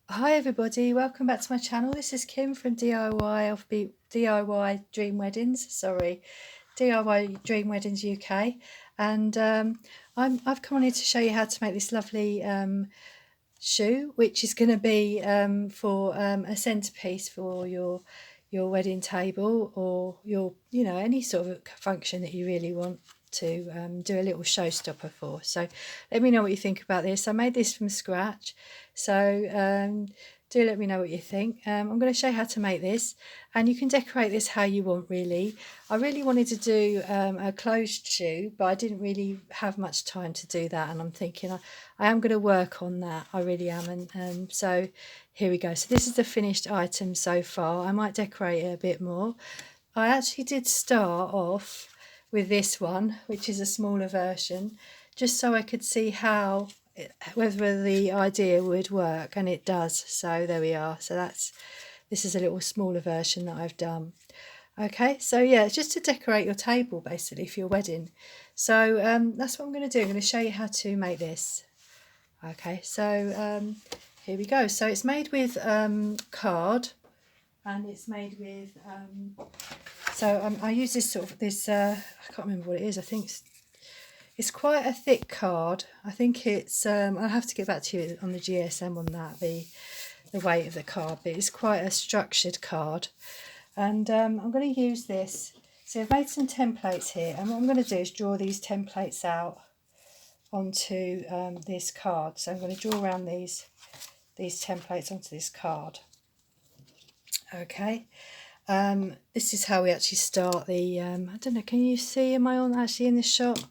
Hi everybody, welcome back to my channel. This is Kim from DIY Dream Weddings. Sorry, DIY Dream Weddings UK, and I've come on here to show you how to make this lovely shoe, which is going to be for a centerpiece for your wedding table, or your any sort of function that you really want to do a little showstopper for. So let me know what you think about this. I made this from scratch, so do let me know what you think. I'm going to show you how to make this, and you can decorate this how you want really. I really wanted to do a closed shoe, but I didn't really have much time to do that, and I'm thinking I am going to work on that. I really am. And so here we go. So this is the finished item so far. I might decorate it a bit more. I actually did start off with this one, which is a smaller version, just so I could see how whether the idea would work, and it does. So there we are. So this is a little smaller version that I've done. Okay, so yeah, it's just to decorate your table basically for your wedding. So that's what I'm going to do. I'm going to show you how to make this. Okay, so here we go. So it's made with card, and it's made with I use this sort of I can't remember what it is. I think it's quite a thick card. I think it's I'll have to get back to you on the GSM on that, the weight of the card, but it's quite a structured card. And I'm going to use this. So I've made some templates here, and what I'm going to do is draw these templates out onto this card. So I'm going to draw around these templates onto this card. Okay, this is how we actually start the I don't know, can you see, am I on actually in this shot?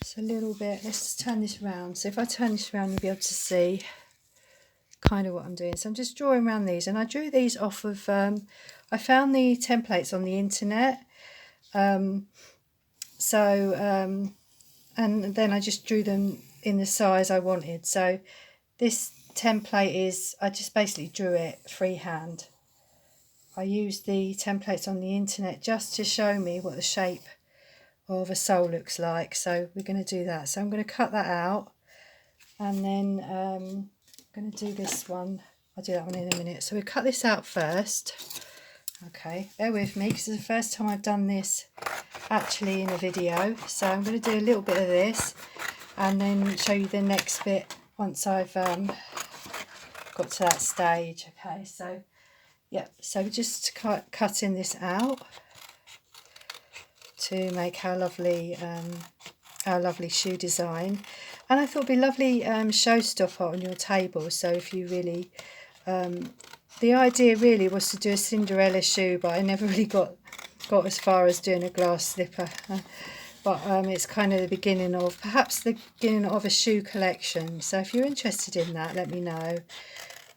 It's a little bit, let's just turn this around. So if I turn this around, you'll be able to see kind of what I'm doing. So I'm just drawing around these, and I drew these off of I found the templates on the internet, and then I just drew them in the size I wanted. So this template is, I just basically drew it freehand. I used the templates on the internet just to show me what the shape of a soul looks like. So we're going to do that. So I'm going to cut that out, and then I'm going to do this one. I'll do that one in a minute. So we cut this out first. Okay, bear with me because it's the first time I've done this actually in a video. So I'm going to do a little bit of this and then show you the next bit once I've got to that stage. Okay, so yeah, so just cutting this out to make our lovely shoe design. And I thought it'd be lovely showstopper on your table. So if you really the idea really was to do a Cinderella shoe, but I never really got as far as doing a glass slipper. But it's kind of the beginning of, perhaps the beginning of a shoe collection. So if you're interested in that, let me know.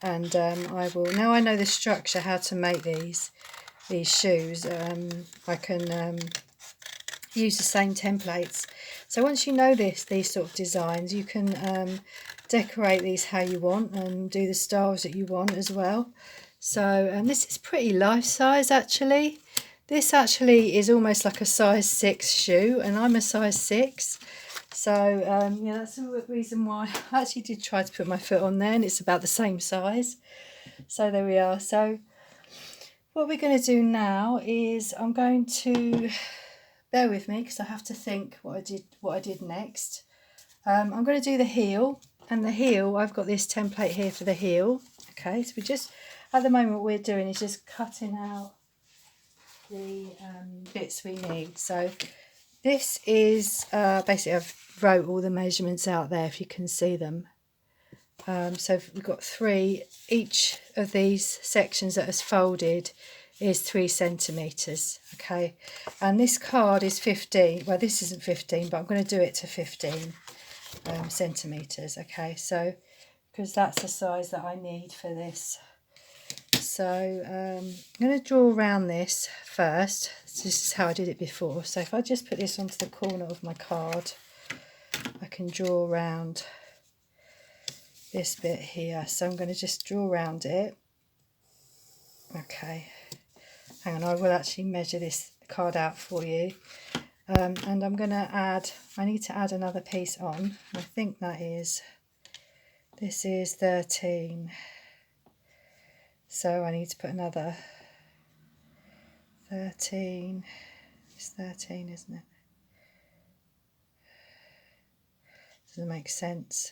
And I will, now I know the structure, how to make these shoes, I can use the same templates. So once you know these sort of designs, you can decorate these how you want and do the styles that you want as well. So this is pretty life size actually. This actually is almost like a size 6 shoe, and I'm a size 6. So yeah, that's the reason why I actually did try to put my foot on there, and it's about the same size. So there we are. So what we're going to do now is I'm going to, bear with me because I have to think what I did next. I'm going to do the heel, and the heel, I've got this template here for the heel. Okay, so we just, at the moment what we're doing is just cutting out the bits we need. So this is basically, I've wrote all the measurements out there if you can see them. So we've got 3, each of these sections that is folded is 3 centimetres. Okay, and this card is 15, well this isn't 15, but I'm going to do it to 15 centimetres. Okay, so because that's the size that I need for this. So I'm going to draw around this first. This is how I did it before. So if I just put this onto the corner of my card, I can draw around this bit here. So I'm going to just draw around it. Okay, hang on, I will actually measure this card out for you. And I'm going to add, I need to add another piece on. I think that is, this is 13. So I need to put another 13. It's 13, isn't it? Doesn't make sense.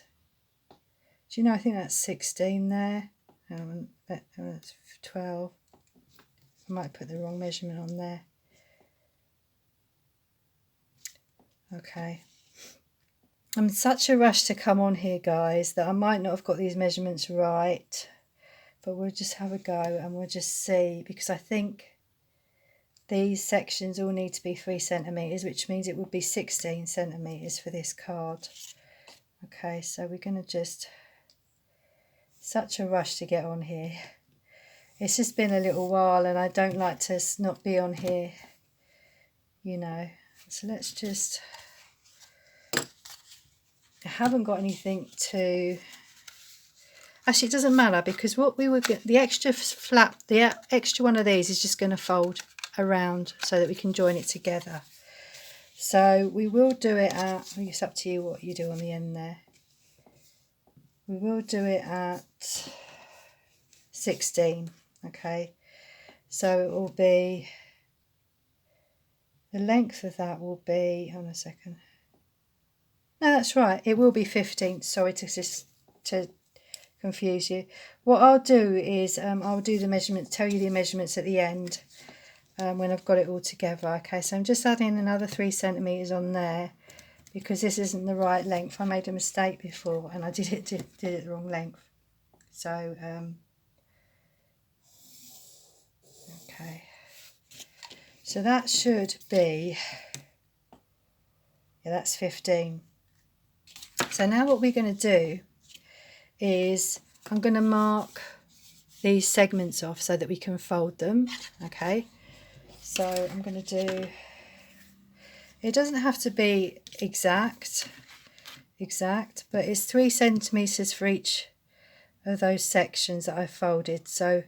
Do you know, I think that's 16 there. That's 12. I might put the wrong measurement on there. Okay. I'm in such a rush to come on here, guys, that I might not have got these measurements right. But we'll just have a go and we'll just see, because I think these sections all need to be 3 centimetres, which means it would be 16 centimetres for this card. Okay, so we're going to just... Such a rush to get on here. It's just been a little while and I don't like to not be on here, you know. So let's just... I haven't got anything to... Actually, it doesn't matter, because what we would get, the extra flap, the extra one of these is just going to fold around so that we can join it together. So we will do it at... It's up to you what you do on the end there. We will do it at 16, okay? So it will be, the length of that will be, hold on a second. No, that's right, it will be 15. Sorry to confuse you. What I'll do is I'll do the measurements, tell you the measurements at the end when I've got it all together. Okay, so I'm just adding another 3 centimetres on there, because this isn't the right length. I made a mistake before and I did it the wrong length. So, okay. So that should be, yeah, that's 15. So now what we're going to do is I'm going to mark these segments off so that we can fold them. Okay. So I'm going to do... It doesn't have to be exact, but it's 3 centimetres for each of those sections that I folded. So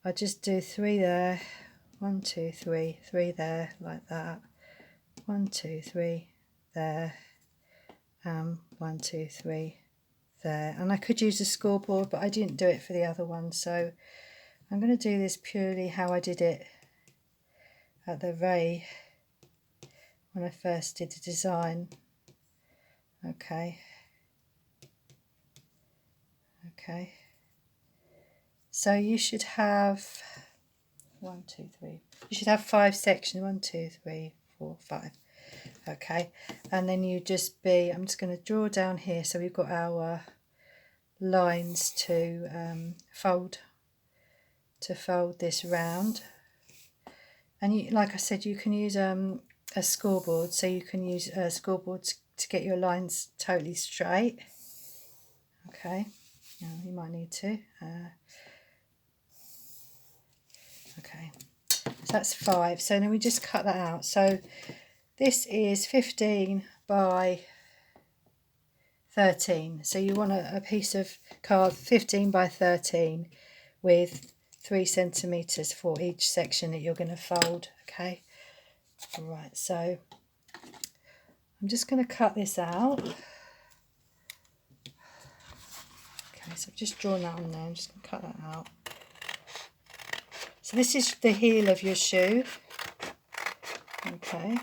I just do 3 there, 1, 2, 3, 3 there, like that, 1, 2, 3 there, 1, 2, 3 there. And I could use a scoreboard, but I didn't do it for the other one. So I'm going to do this purely how I did it at the very... when I first did the design. Okay. Okay. So you should have 1, 2, 3. You should have 5 sections. 1, 2, 3, 4, 5. Okay. And then you just be... I'm just going to draw down here so we've got our lines to fold this round. And you, like I said, you can use a scoreboard, so you can use a scoreboard to get your lines totally straight. Okay, now you might need to. Okay, so that's 5. So then we just cut that out. So this is 15 by 13. So you want a piece of card 15 by 13 with 3 centimetres for each section that you're going to fold. Okay. Right, so I'm just going to cut this out. Okay, so I've just drawn that on there. I'm just going to cut that out. So this is the heel of your shoe. Okay.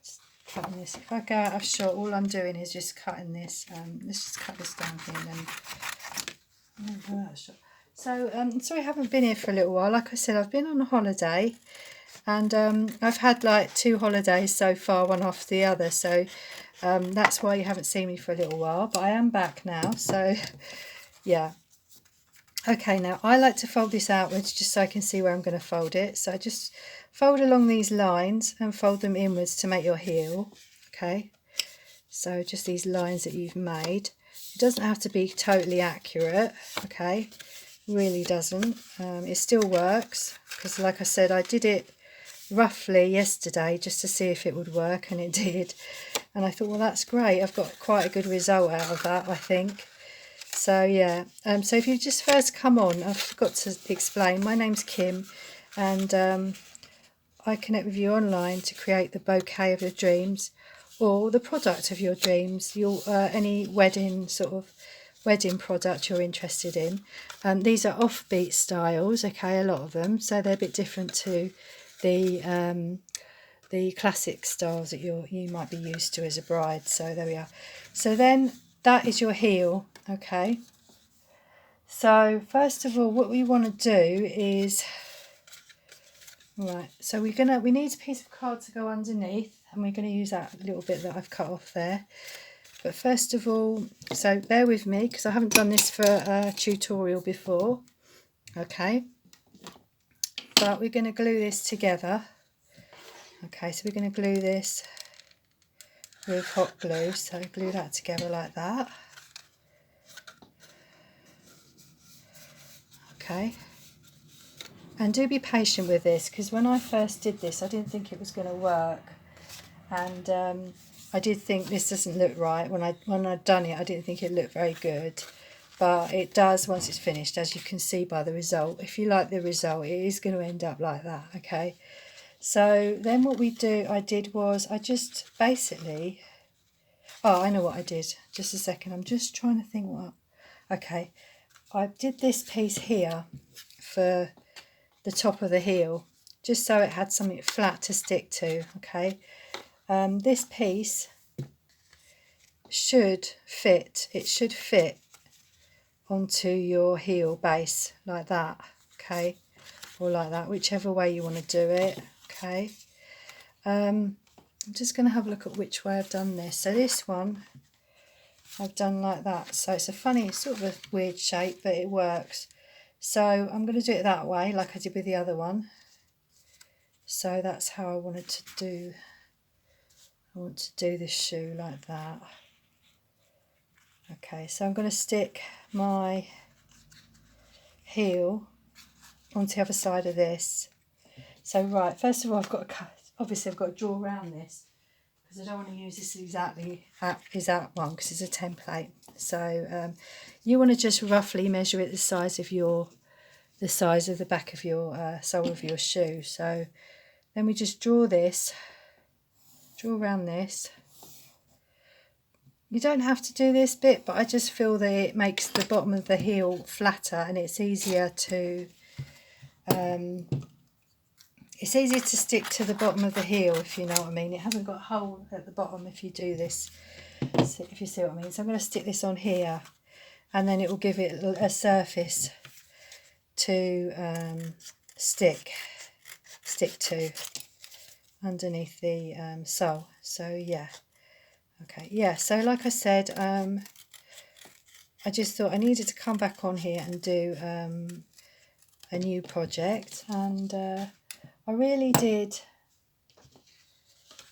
Just cutting this. If I go out of shot, all I'm doing is just cutting this. Let's just cut this down here and then go out of shot. So, sorry I haven't been here for a little while. Like I said, I've been on a holiday, and I've had like 2 holidays so far, one after the other. So that's why you haven't seen me for a little while. But I am back now. So, yeah. Okay, now I like to fold this outwards just so I can see where I'm going to fold it. So I just fold along these lines and fold them inwards to make your heel. Okay. So just these lines that you've made. It doesn't have to be totally accurate. Okay. Really doesn't. It still works, because like I said, I did it roughly yesterday just to see if it would work, and it did. And I thought, well, that's great. I've got quite a good result out of that, I think. So yeah, so if you just first come on, I forgot to explain, my name's Kim, and I connect with you online to create the bouquet of your dreams, or the product of your dreams, your any wedding sort of wedding product you're interested in. These are offbeat styles, okay, a lot of them, so they're a bit different to the classic styles that you might be used to as a bride. So there we are. So then that is your heel, okay. So first of all, what we want to do is, right, so we need a piece of card to go underneath, and we're going to use that little bit that I've cut off there. But first of all, so bear with me because I haven't done this for a tutorial before, okay, but we're going to glue this together. Okay, so we're going to glue this with hot glue, so glue that together like that. Okay, and do be patient with this, because when I first did this I didn't think it was going to work, and I did think this doesn't look right. When I'd done it, I didn't think it looked very good, but it does once it's finished, as you can see by the result. If you like the result, it is going to end up like that, okay. So then what I did was I just basically, oh, I know what I did. Just a second, I'm just trying to think what, okay. I did this piece here for the top of the heel, just so it had something flat to stick to, okay. This piece should fit, it should fit onto your heel base like that, okay, or like that, whichever way you want to do it, okay. I'm just going to have a look at which way I've done this. So this one I've done like that, so it's a funny, sort of a weird shape, but it works. So I'm going to do it that way like I did with the other one. So that's how I wanted to do, I want to do this shoe like that. Okay, so I'm going to stick my heel onto the other side of this. So right, first of all I've got to cut, obviously I've got to draw around this, because I don't want to use this exactly exact one because it's a template. So you want to just roughly measure it the size of the back of your sole of your shoe. So then we just draw around this. You don't have to do this bit, but I just feel that it makes the bottom of the heel flatter, and it's easier to stick to the bottom of the heel, if you know what I mean. It hasn't got a hole at the bottom if you do this, if you see what I mean. So I'm going to stick this on here, and then it will give it a surface to stick to underneath the sole. So yeah, okay, yeah, so like I said, I just thought I needed to come back on here and do a new project, and I really did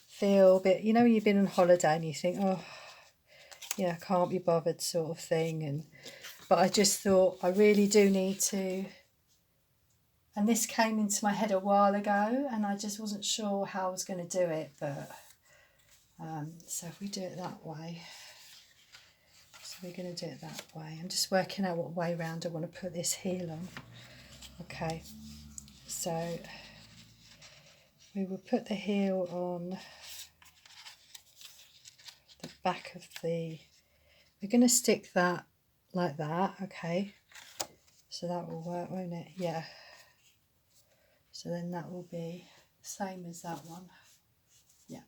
feel a bit, you know, you've been on holiday and you think, oh yeah, I can't be bothered sort of thing, but I just thought I really do need to, and this came into my head a while ago and I just wasn't sure how I was going to do it, but so if we do it that way, so we're going to do it that way. I'm just working out what way round I want to put this heel on. Okay, so we will put the heel on the back of the, we're going to stick that like that, okay, so that will work, won't it? Yeah, so then that will be the same as that one. Yeah,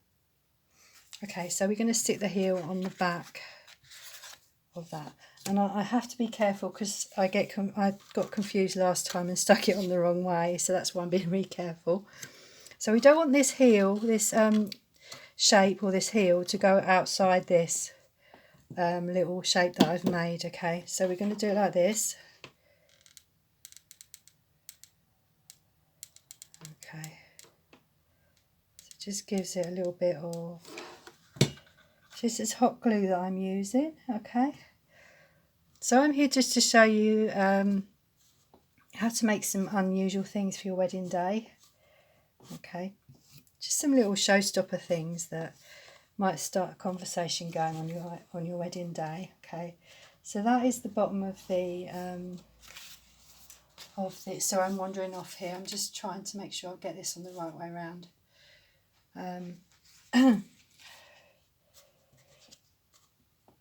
okay, so we're going to stick the heel on the back of that, and I have to be careful because I got confused last time and stuck it on the wrong way, so that's why I'm being really careful. So we don't want this heel, this shape or this heel to go outside this little shape that I've made, okay, so we're going to do it like this. Okay, so it just gives it a little bit of, this is hot glue that I'm using, okay. So I'm here just to show you how to make some unusual things for your wedding day, okay, just some little showstopper things that might start a conversation going on your wedding day, okay. So that is the bottom of the so I'm wandering off here, I'm just trying to make sure I get this on the right way around.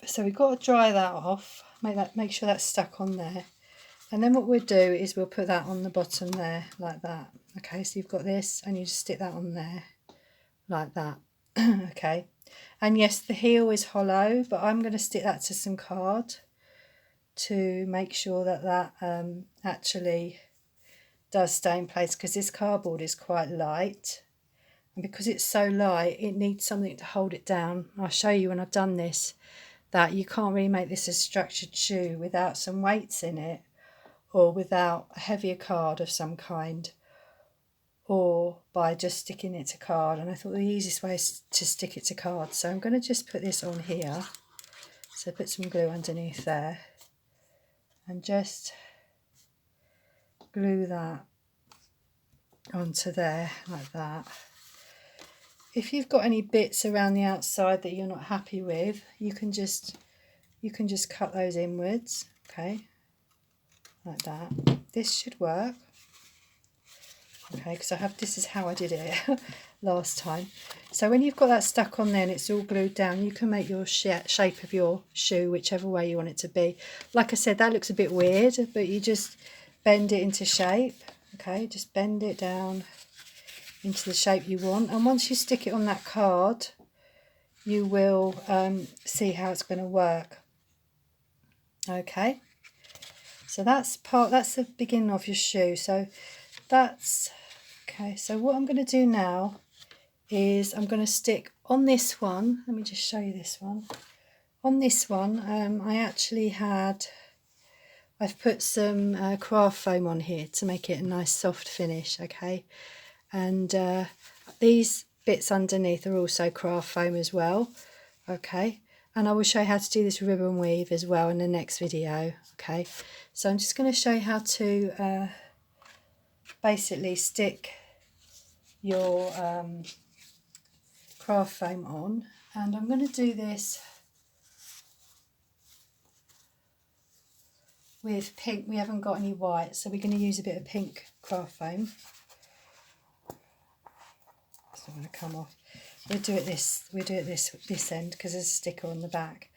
So we've got to dry that off, make sure that's stuck on there. And then what we'll do is we'll put that on the bottom there, like that. Okay, so you've got this, and you just stick that on there, like that. Okay, and yes, the heel is hollow, but I'm going to stick that to some card to make sure that that actually does stay in place, because this cardboard is quite light, and because it's so light it needs something to hold it down. I'll show you when I've done this that you can't really make this a structured shoe without some weights in it, or without a heavier card of some kind, or by just sticking it to card. And I thought the easiest way is to stick it to card, so I'm going to just put this on here. So put some glue underneath there and just glue that onto there like that. If you've got any bits around the outside that you're not happy with, you can just cut those inwards, okay, like that. This should work, okay, because this is how I did it last time. So when you've got that stuck on there and it's all glued down, you can make your shape of your shoe whichever way you want it to be. Like I said, that looks a bit weird, but you just bend it into shape, okay, just bend it down into the shape you want. And once you stick it on that card, you will see how it's going to work. Okay, so that's the beginning of your shoe. So that's okay. So what I'm going to do now is I'm going to stick on this one. Let me just show you this one. On this one, I've put some craft foam on here to make it a nice soft finish, okay? And these bits underneath are also craft foam as well, okay? And I will show you how to do this ribbon weave as well in the next video, okay? So I'm just going to show you how to basically stick your craft foam on, and I'm going to do this with pink. We haven't got any white, so we're going to use a bit of pink craft foam. It's not going to come off. We'll do it this end because there's a sticker on the back.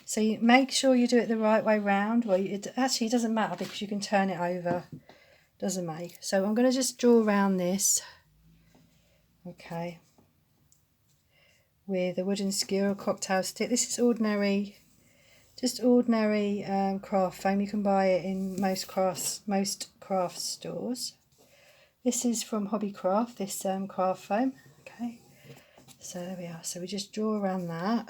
So you make sure you do it the right way round. Well, it actually doesn't matter because you can turn it over. Doesn't make. So I'm going to just draw around this, okay, with a wooden skewer or cocktail stick. This is ordinary, just ordinary craft foam. You can buy it in most craft stores. This is from Hobbycraft, this craft foam, okay. So there we are. So we just draw around that,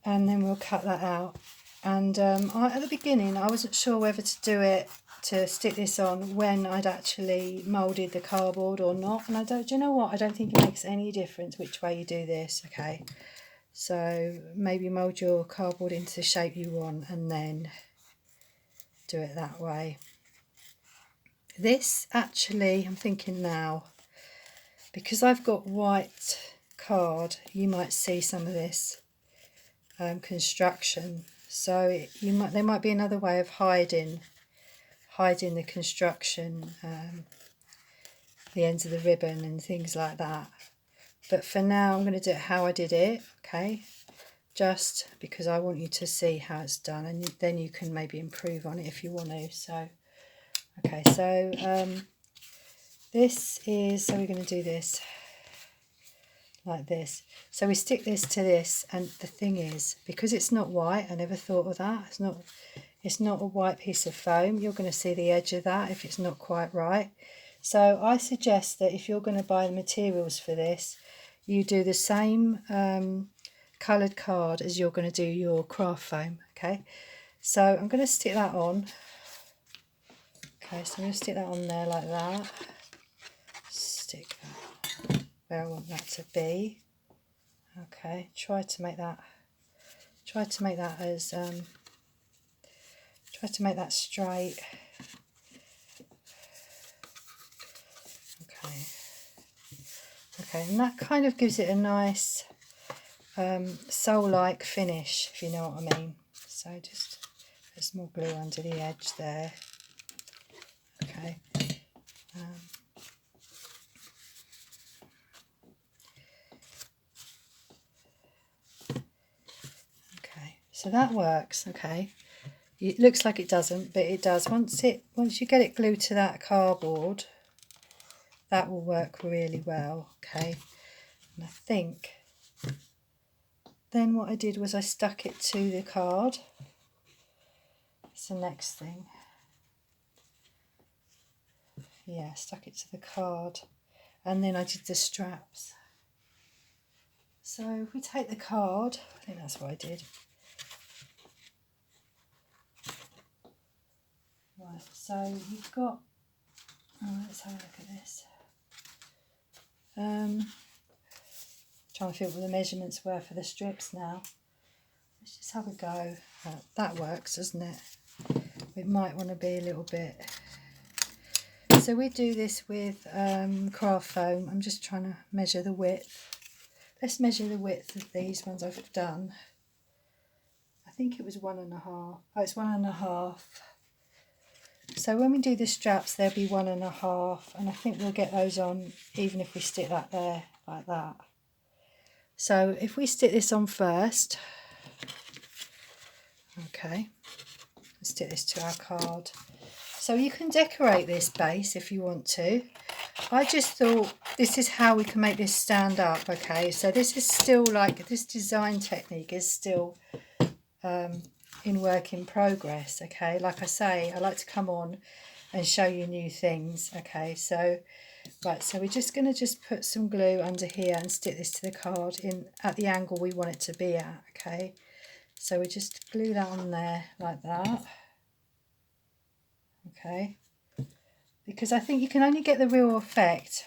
and then we'll cut that out. And at the beginning I wasn't sure whether to stick this on when I'd actually moulded the cardboard or not. And do you know what? I don't think it makes any difference which way you do this, okay. So maybe mould your cardboard into the shape you want and then do it that way. This actually, I'm thinking now, because I've got white card, you might see some of this construction. So there might be another way of hiding the construction, the ends of the ribbon and things like that. But for now, I'm going to do it how I did it, okay? Just because I want you to see how it's done, and then you can maybe improve on it if you want to. So, okay, so so we're going to do this like this. So we stick this to this, and the thing is, because it's not white, I never thought of that. It's not a white piece of foam. You're going to see the edge of that if it's not quite right. So I suggest that if you're going to buy the materials for this, you do the same coloured card as you're going to do your craft foam, okay? So I'm going to stick that on. Okay, so I'm going to stick that on there like that. Stick that where I want that to be. Okay, try to make that as try to make that straight. Okay, and that kind of gives it a nice sole-like finish, if you know what I mean. So just put some more glue under the edge there. Okay. So that works, okay. It looks like it doesn't, but it does. Once you get it glued to that cardboard, that will work really well, okay. And I think then what I did was I stuck it to the card. It's the next thing. Yeah, stuck it to the card, and then I did the straps. So if we take the card, I think that's what I did. Right, so you've got, let's have a look at this. Trying to figure out what the measurements were for the strips now. Let's just have a go. That works, doesn't it? It might want to be a little bit. So we do this with craft foam. I'm just trying to measure the width. Let's measure the width of these ones I've done. I think it was 1.5. Oh, it's 1.5. So when we do the straps, they'll be 1.5, and I think we'll get those on even if we stick that there like that. So if we stick this on first, okay, let's stick this to our card. So you can decorate this base if you want to. I just thought this is how we can make this stand up, okay. So this is still like, this design technique is still in work in progress, okay. Like I say, I like to come on and show you new things, okay. So right, so we're just going to put some glue under here and stick this to the card in at the angle we want it to be at, okay. So we just glue that on there like that, okay, because I think you can only get the real effect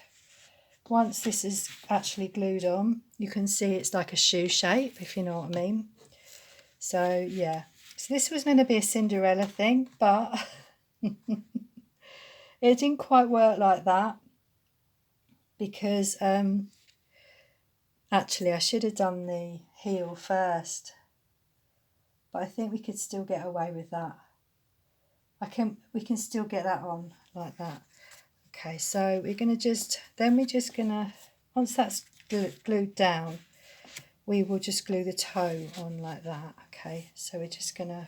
once this is actually glued on. You can see it's like a shoe shape, if you know what I mean. So yeah, so this was meant to be a Cinderella thing, but it didn't quite work like that, because actually I should have done the heel first, but I think we could still get away with that. We can still get that on like that. Okay, so we're going to once that's glued down, we will just glue the toe on like that, okay. So we're just going to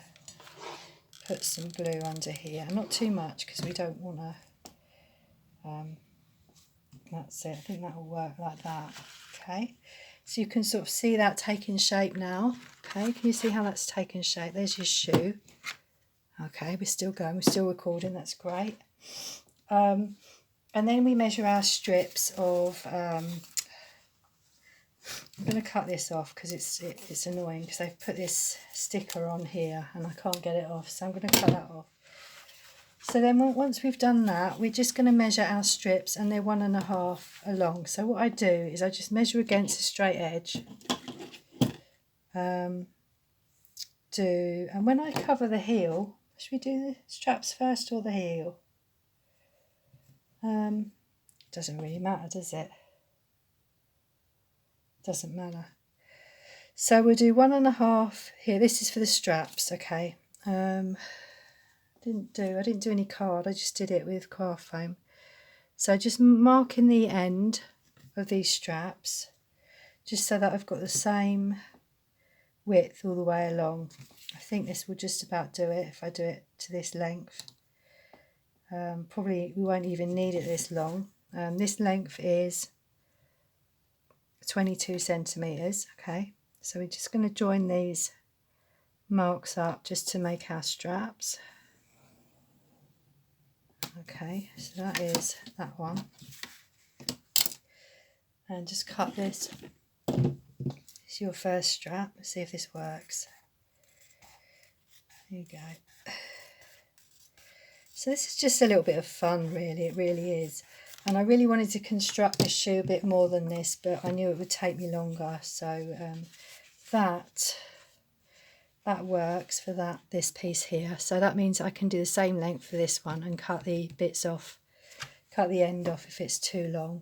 put some glue under here, not too much because we don't want to, that's it, I think that will work like that, okay. So you can sort of see that taking shape now, okay. Can you see how that's taken shape? There's your shoe. Okay, we're still going, we're still recording, that's great. And then we measure our strips of, I'm going to cut this off because it's annoying because they've put this sticker on here and I can't get it off, so I'm going to cut that off. So then once we've done that, we're just going to measure our strips, and they're 1.5 along. So what I do is I just measure against a straight edge. And when I cover the heel, should we do the straps first or the heel? Doesn't really matter, does it? Doesn't matter. So we'll do 1.5 here. This is for the straps, okay. I didn't do any card, I just did it with craft foam. So just marking the end of these straps, just so that I've got the same width all the way along. I think this will just about do it if I do it to this length. Probably we won't even need it this long. This length is 22 centimeters, okay. So we're just going to join these marks up just to make our straps. Okay, so that is that one. And just cut this. It's your first strap. Let's see if this works. There you go. So this is just a little bit of fun, really. It really is. And I really wanted to construct the shoe a bit more than this, but I knew it would take me longer. So that works for this piece here. So that means I can do the same length for this one and cut the bits off, cut the end off if it's too long.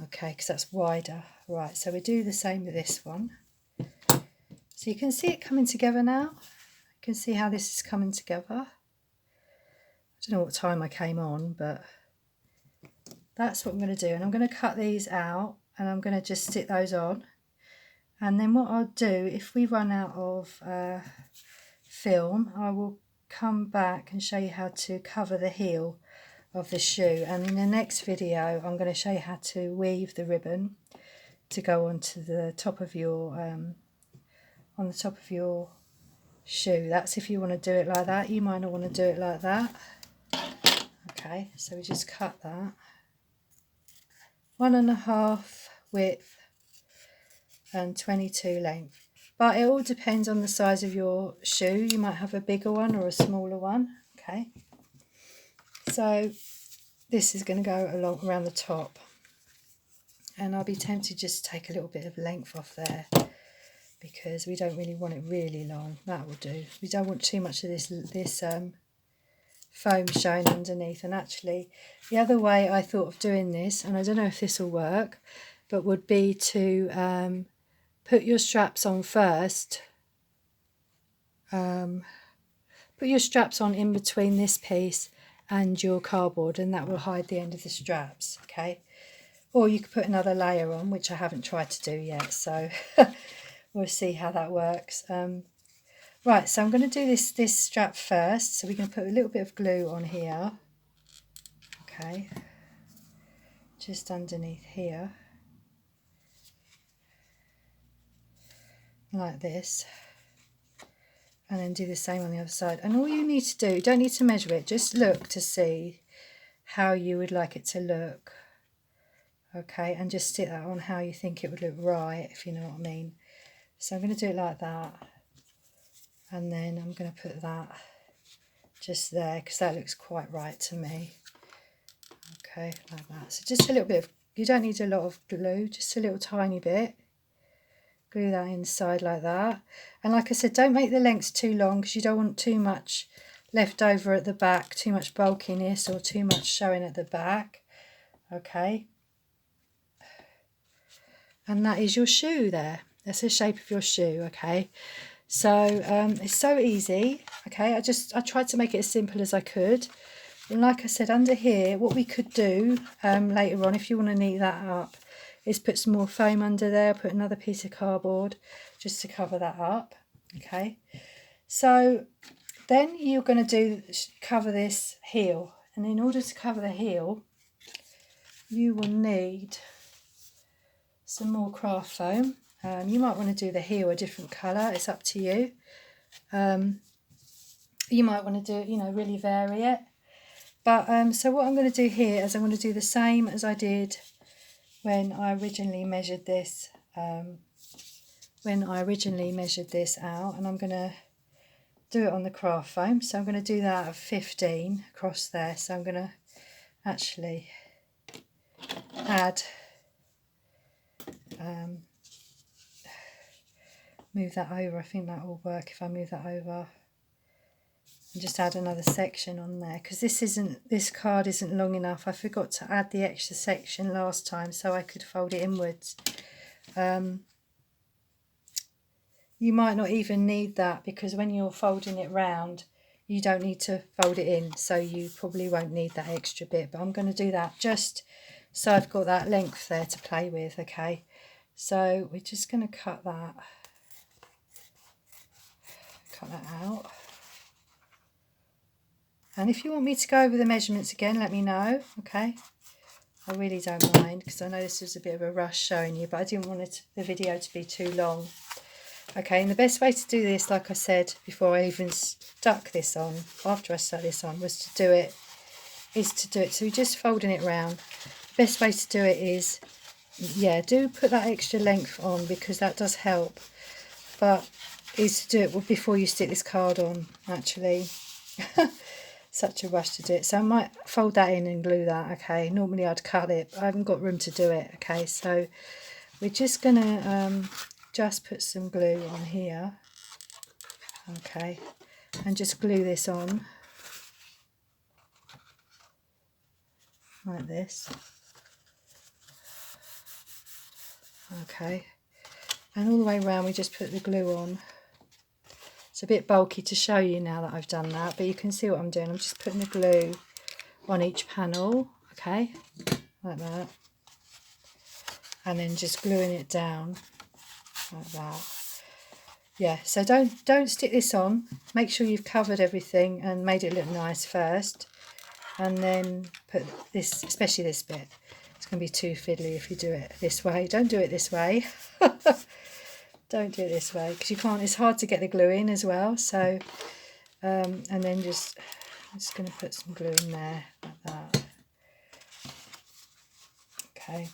Okay, because that's wider. Right, so we do the same with this one. So you can see it coming together now. You can see how this is coming together. I don't know what time I came on, but that's what I'm going to do. And I'm going to cut these out and I'm going to just stick those on. And then what I'll do, if we run out of film, I will come back and show you how to cover the heel of the shoe. And in the next video, I'm going to show you how to weave the ribbon to go onto the top of your on the top of your shoe. That's if you want to do it like that. You might not want to do it like that. Okay, so we just cut that 1.5 width and 22 length. But it all depends on the size of your shoe. You might have a bigger one or a smaller one. Okay, so this is going to go along around the top, and I'll be tempted just to take a little bit of length off there because we don't really want it really long. That will do. We don't want too much of this foam showing underneath. And actually, the other way I thought of doing this, and I don't know if this will work, but would be to put your straps on first. Put your straps on in between this piece and your cardboard, and that will hide the end of the straps. Okay, or you could put another layer on, which I haven't tried to do yet, so we'll see how that works. Right, so I'm going to do this strap first. So we're going to put a little bit of glue on here. Okay, just underneath here, like this. And then do the same on the other side. And all you need to do, you don't need to measure it, just look to see how you would like it to look. Okay, and just stick that on how you think it would look right, if you know what I mean. So I'm going to do it like that. And then I'm going to put that just there because that looks quite right to me. Okay, like that. So just a little bit of, you don't need a lot of glue, just a little tiny bit. Glue that inside like that. And like I said, don't make the lengths too long because you don't want too much left over at the back, too much bulkiness or too much showing at the back. Okay. And that is your shoe there. That's the shape of your shoe. Okay. So it's so easy. Okay. I tried to make it as simple as I could. And like I said, under here, what we could do later on, if you want to neat that up, is put some more foam under there, put another piece of cardboard just to cover that up. Okay, so then you're going to cover this heel, and in order to cover the heel, you will need some more craft foam. You might want to do the heel a different colour, it's up to you. You might want to do, really vary it. But so what I'm going to do here is I'm going to do the same as I did when I originally measured this. When I originally measured this out, and I'm going to do it on the craft foam. So I'm going to do that at 15 across there. So I'm going to actually add, move that over. I think that will work if I move that over. And just add another section on there because this card isn't long enough. I forgot to add the extra section last time so I could fold it inwards. You might not even need that because when you're folding it round, you don't need to fold it in, so you probably won't need that extra bit. But I'm going to do that just so I've got that length there to play with. Okay, so we're just going to cut that out. And if you want me to go over the measurements again, let me know. Okay, I really don't mind because I know this was a bit of a rush showing you, but I didn't want the video to be too long. Okay, and the best way to do this, like I said before I even stuck this on, after I stuck this on, is to do it. So you're just folding it round. The best way to do it is, do put that extra length on because that does help. But is to do it before you stick this card on, actually. Such a rush to do it. So I might fold that in and glue that, okay. Normally I'd cut it, but I haven't got room to do it, okay. So we're just going to just put some glue on here, okay, and just glue this on like this, okay, and all the way around we just put the glue on. It's a bit bulky to show you now that I've done that, but you can see what I'm doing. I'm just putting the glue on each panel, okay, like that, and then just gluing it down. like that. Yeah, so don't stick this on. Make sure you've covered everything and made it look nice first, and then put this, especially this bit. It's going to be too fiddly if you do it this way. Don't do it this way. Don't do it this way, because you can't. It's hard to get the glue in as well. So, and then I'm just going to put some glue in there like that. Okay.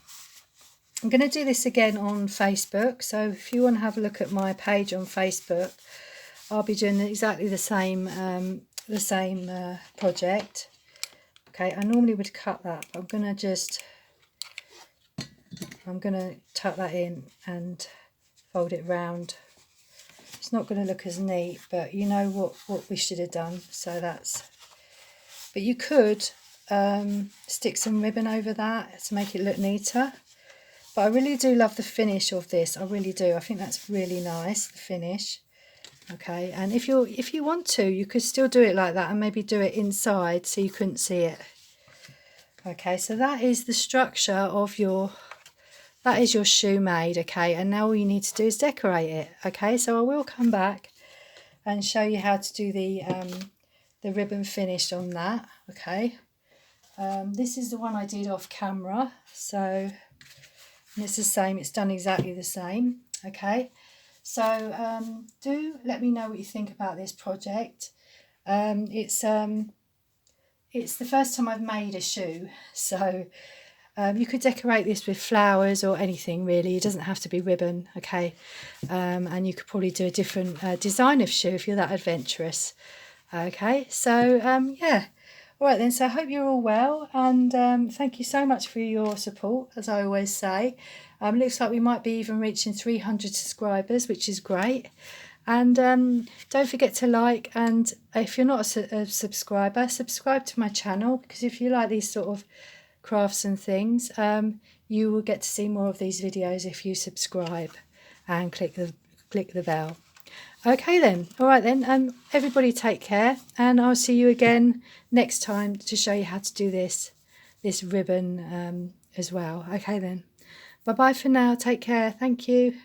I'm going to do this again on Facebook, so if you want to have a look at my page on Facebook, I'll be doing exactly the same project. Okay, I normally would cut that, but I'm going to tuck that in and fold it round. It's not going to look as neat, but you know what we should have done, so that's... But you could stick some ribbon over that to make it look neater. But I really do love the finish of this. I really do. I think that's really nice, the finish. Okay, and if you want to, you could still do it like that and maybe do it inside so you couldn't see it. Okay, so that is the structure of your shoe made. Okay, and now all you need to do is decorate it. Okay, so I will come back and show you how to do the ribbon finish on that. Okay, this is the one I did off camera, so... And it's the same, it's done exactly the same. Okay, so do let me know what you think about this project. It's the first time I've made a shoe, so you could decorate this with flowers or anything really. It doesn't have to be ribbon. Okay, and you could probably do a different design of shoe if you're that adventurous. Okay, so yeah. All right then, so I hope you're all well, and thank you so much for your support, as I always say. Looks like we might be even reaching 300 subscribers, which is great. And don't forget to like, and if you're not a subscriber, subscribe to my channel, because if you like these sort of crafts and things, you will get to see more of these videos if you subscribe and click the bell. Okay then, all right then, everybody take care, and I'll see you again next time to show you how to do this ribbon as well. Okay then, bye bye for now, take care, thank you.